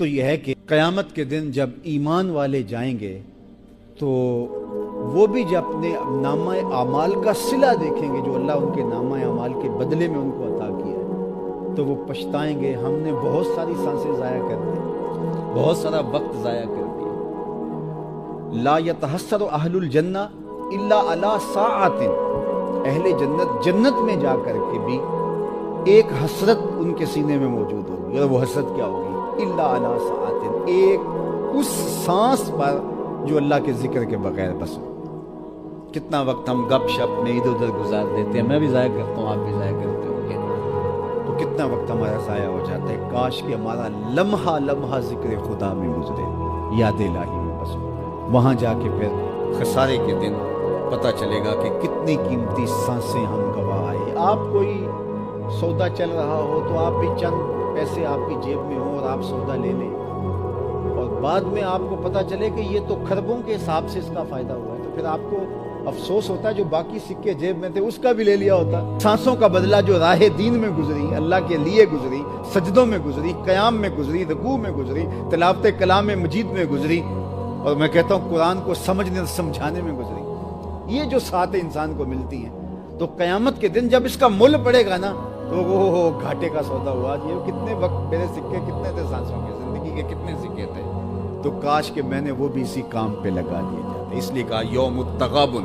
تو یہ ہے کہ قیامت کے دن جب ایمان والے جائیں گے تو وہ بھی جب اپنے نامہ اعمال کا صلہ دیکھیں گے جو اللہ ان کے نامہ اعمال کے بدلے میں ان کو عطا کیا ہے، تو وہ پچھتائیں گے ہم نے بہت ساری سانسیں ضائع کر دی، بہت سارا وقت ضائع کر دیا۔ لا یتحسر اہل الجنہ الا علی ساعۃ، اہل جنت جنت میں جا کر کے بھی ایک حسرت ان کے سینے میں موجود ہوگی، اور وہ حسرت کیا ہوگی؟ الا علی ساعۃ، ایک اس سانس پر جو اللہ کے ذکر کے بغیر بس ہو۔ کتنا وقت ہم گپ شپ میں ادھر ادھر گزار دیتے ہیں، میں بھی ضائع کرتا ہوں، آپ بھی ضائع کرتے ہوں گے، تو کتنا وقت ہمارا ضائع ہو جاتا ہے۔ کاش کہ ہمارا لمحہ لمحہ ذکر خدا میں گزرے، یاد الہی میں بس ہو، وہاں جا کے پھر خسارے کے دن پتہ چلے گا کہ کتنی قیمتی سانسیں ہم گوا آئے۔ آپ کوئی سودا چل رہا ہو تو آپ بھی چند پیسے آپ کی جیب میں ہوں اور آپ سودا لے لیں، اور بعد میں آپ کو پتہ چلے کہ یہ تو کھربوں کے حساب سے اس کا فائدہ ہوا ہے، تو پھر آپ کو افسوس ہوتا ہے جو باقی سکے جیب میں تھے اس کا بھی لے لیا ہوتا۔ سانسوں کا بدلہ جو راہ دین میں گزری، اللہ کے لیے گزری، سجدوں میں گزری، قیام میں گزری، رکوع میں گزری، تلاوت کلام مجید میں گزری، اور میں کہتا ہوں قرآن کو سمجھنے اور سمجھانے میں گزری، یہ جو ساتیں انسان کو ملتی ہیں، تو قیامت کے دن جب اس کا مول پڑے گا نا تو وہ گھاٹے کا سودا ہوا۔ یہ کتنے وقت میرے سکے کتنے تھے سانسوں کے، زندگی کے کتنے سکے تھے، تو کاش کہ میں نے وہ بھی اسی کام پہ لگا دیے جاتے۔ اس لیے کہا یوم التغابن،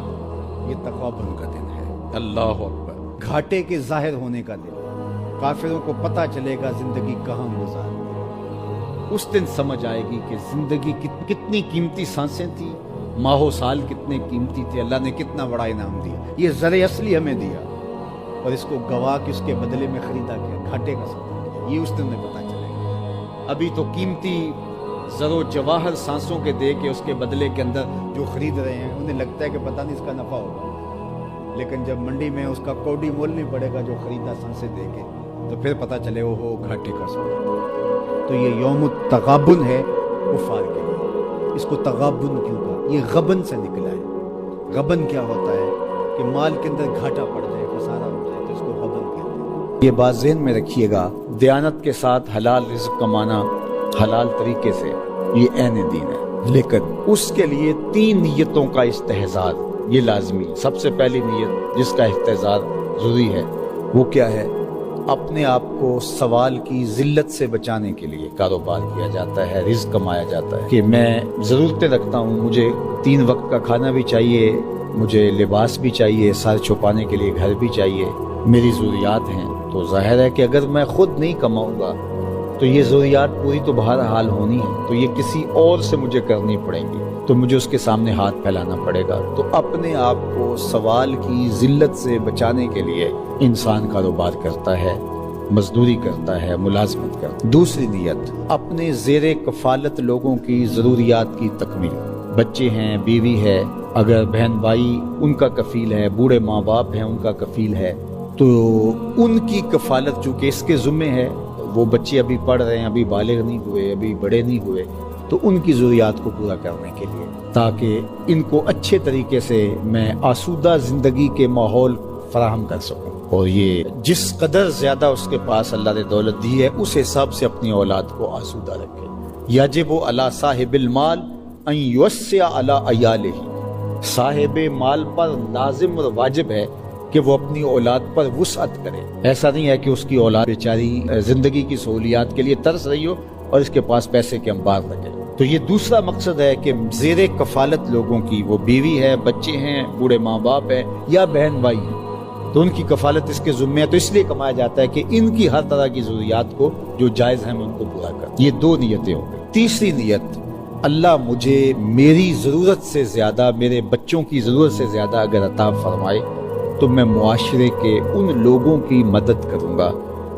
یہ تغابن کا دن ہے، اللہ اکبر، گھاٹے کے ظاہر ہونے کا دن۔ کافروں کو پتہ چلے گا زندگی کہاں گزار، اس دن سمجھ آئے گی کہ زندگی کتنی قیمتی سانسیں تھیں، ماہ و سال کتنے قیمتی تھے، اللہ نے کتنا بڑا انعام دیا، یہ زر اصلی ہمیں دیا، اور اس کو گوا کے اس کے بدلے میں خریدا گیا، گھاٹے کا سودا، یہ اس دن میں پتہ چلے گا۔ ابھی تو قیمتی زر و جواہر سانسوں کے دے کے اس کے بدلے کے اندر جو خرید رہے ہیں انہیں لگتا ہے کہ پتہ نہیں اس کا نفع ہوگا، لیکن جب منڈی میں اس کا کوڑی مول نہیں پڑے گا جو خریدا سانسیں دے کے، تو پھر پتہ چلے وہ گھاٹے کا سودا۔ تو یہ یوم التغابن ہے کفار کے لیے۔ اس کو تغابن کیوں کہا؟ یہ غبن سے نکلا ہے۔ غبن کیا ہوتا ہے کہ مال کے اندر گھاٹا پڑ جائے، خسارہ ہو جائے، تو اس کو غبن کہتے ہیں۔ یہ بات ذہن میں رکھیے گا، دیانت کے ساتھ حلال رزق کمانا حلال طریقے سے، یہ عین دین ہے، لیکن اس کے لیے 3 نیتوں کا استحضار یہ لازمی۔ سب سے پہلی نیت جس کا استحضار ضروری ہے وہ کیا ہے؟ اپنے آپ کو سوال کی ذلت سے بچانے کے لیے کاروبار کیا جاتا ہے، رزق کمایا جاتا ہے، کہ میں ضرورتیں رکھتا ہوں، مجھے 3 وقت کا کھانا بھی چاہیے، مجھے لباس بھی چاہیے، سر چھپانے کے لیے گھر بھی چاہیے، میری ضروریات ہیں۔ تو ظاہر ہے کہ اگر میں خود نہیں کماؤں گا تو یہ ضروریات پوری تو بہرحال ہونی ہے، تو یہ کسی اور سے مجھے کرنی پڑیں گی، تو مجھے اس کے سامنے ہاتھ پھیلانا پڑے گا۔ تو اپنے آپ کو سوال کی ذلت سے بچانے کے لیے انسان کاروبار کرتا ہے، مزدوری کرتا ہے، ملازمت کرتا ہے۔ دوسری نیت، اپنے زیر کفالت لوگوں کی ضروریات کی تکمیل۔ بچے ہیں، بیوی ہے، اگر بہن بھائی ان کا کفیل ہے، بوڑھے ماں باپ ہیں ان کا کفیل ہے، تو ان کی کفالت چونکہ اس کے ذمہ ہے، وہ بچے ابھی پڑھ رہے ہیں، ابھی بالغ نہیں ہوئے، ابھی بڑے نہیں ہوئے، تو ان کی ضروریات کو پورا کرنے کے لیے، تاکہ ان کو اچھے طریقے سے میں آسودہ زندگی کے ماحول فراہم کر سکوں، اور یہ جس قدر زیادہ اس کے پاس اللہ نے دولت دی ہے اس حساب سے اپنی اولاد کو آسودہ رکھے۔ یجب علی صاحب المال ان یوسع علی عیالہ، صاحب مال پر لازم اور واجب ہے کہ وہ اپنی اولاد پر وسعت کرے۔ ایسا نہیں ہے کہ اس کی اولاد بیچاری زندگی کی سہولیات کے لیے ترس رہی ہو اور اس کے پاس پیسے کے انبار لگے۔ تو یہ دوسرا مقصد ہے کہ زیر کفالت لوگوں کی، وہ بیوی ہے، بچے ہیں، بوڑھے ماں باپ ہے یا بہن بھائی ہیں، تو ان کی کفالت اس کے ذمہ ہے، تو اس لیے کمایا جاتا ہے کہ ان کی ہر طرح کی ضروریات کو جو جائز ہیں میں ان کو پورا کروں۔ یہ 2 نیتیں ہوں گی۔ تیسری نیت، اللہ مجھے میری ضرورت سے زیادہ، میرے بچوں کی ضرورت سے زیادہ اگر عطا فرمائے تو میں معاشرے کے ان لوگوں کی مدد کروں گا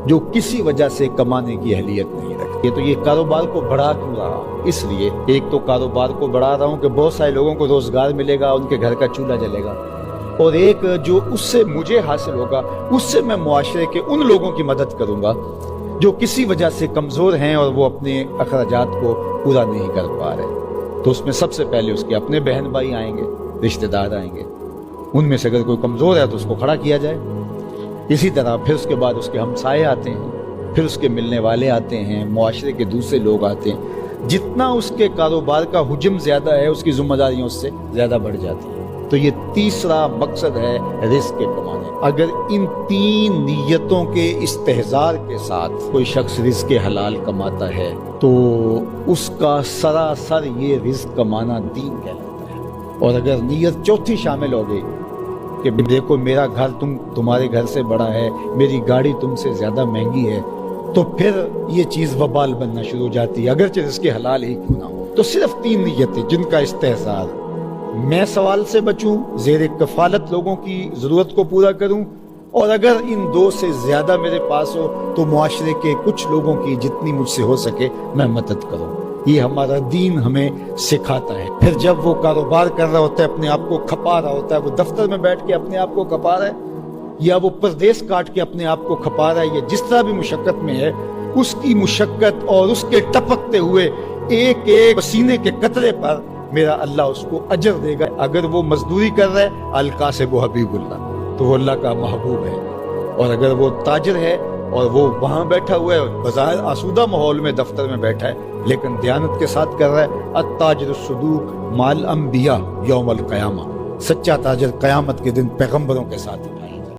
جو کسی وجہ سے کمانے کی اہلیت نہیں رکھتے۔ تو یہ کاروبار کو بڑھا کیوں رہا ہوں؟ اس لیے ایک تو کاروبار کو بڑھا رہا ہوں کہ بہت سارے لوگوں کو روزگار ملے گا، ان کے گھر کا چولہا جلے گا، اور ایک جو اس سے مجھے حاصل ہوگا اس سے میں معاشرے کے ان لوگوں کی مدد کروں گا جو کسی وجہ سے کمزور ہیں اور وہ اپنے اخراجات کو پورا نہیں کر پا رہے۔ تو اس میں سب سے پہلے اس کے اپنے بہن بھائی آئیں گے، رشتہ دار آئیں گے، ان میں سے اگر کوئی کمزور ہے تو اس کو کھڑا کیا جائے۔ اسی طرح پھر اس کے بعد اس کے ہمسائے آتے ہیں، پھر اس کے ملنے والے آتے ہیں، معاشرے کے دوسرے لوگ آتے ہیں. جتنا اس کے کاروبار کا حجم زیادہ ہے، اس کی ذمہ داریاں اس سے زیادہ بڑھ جاتی ہیں. تو یہ تیسرا مقصد ہے رزق کے کمانے. اگر ان 3 نیتوں کے استحضار کے ساتھ کوئی شخص رزق حلال کماتا ہے تو اس کا سراسر یہ رزق کمانا دین کہلاتا ہے. اور اگر نیت چوتھی شامل ہو گئی کہ دیکھو میرا گھر تمہارے گھر سے بڑا ہے، میری گاڑی تم سے زیادہ مہنگی ہے، تو پھر یہ چیز وبال بننا شروع ہو جاتی ہے، اگرچہ رزق حلال ہی کیوں نہ ہو. تو صرف 3 نیتیں جن کا استحضار: میں سوال سے بچوں، زیر کفالت لوگوں کی ضرورت کو پورا کروں، اور اگر ان 2 سے زیادہ میرے پاس ہو تو معاشرے کے کچھ لوگوں کی جتنی مجھ سے ہو سکے میں مدد کروں. یہ ہمارا دین ہمیں سکھاتا ہے. پھر جب وہ کاروبار کر رہا ہوتا ہے، اپنے آپ کو کھپا رہا ہوتا ہے، وہ دفتر میں بیٹھ کے اپنے آپ کو کھپا رہا ہے یا وہ پردیس کاٹ کے اپنے آپ کو کھپا رہا ہے، یا جس طرح بھی مشقت میں ہے، اس کی مشقت اور اس کے ٹپکتے ہوئے ایک ایک پسینے کے قطرے پر میرا اللہ اس کو اجر دے گا. اگر وہ مزدوری کر رہا ہے، القاسب و حبیب اللہ، تو وہ اللہ کا محبوب ہے. اور اگر وہ تاجر ہے اور وہ وہاں بیٹھا ہوا ہے، بظاہر آسودہ ماحول میں دفتر میں بیٹھا ہے، لیکن دیانت کے ساتھ کر رہا ہے، التاجر الصدوق مع الانبیاء یوم القیامہ. سچا تاجر قیامت کے دن پیغمبروں کے ساتھ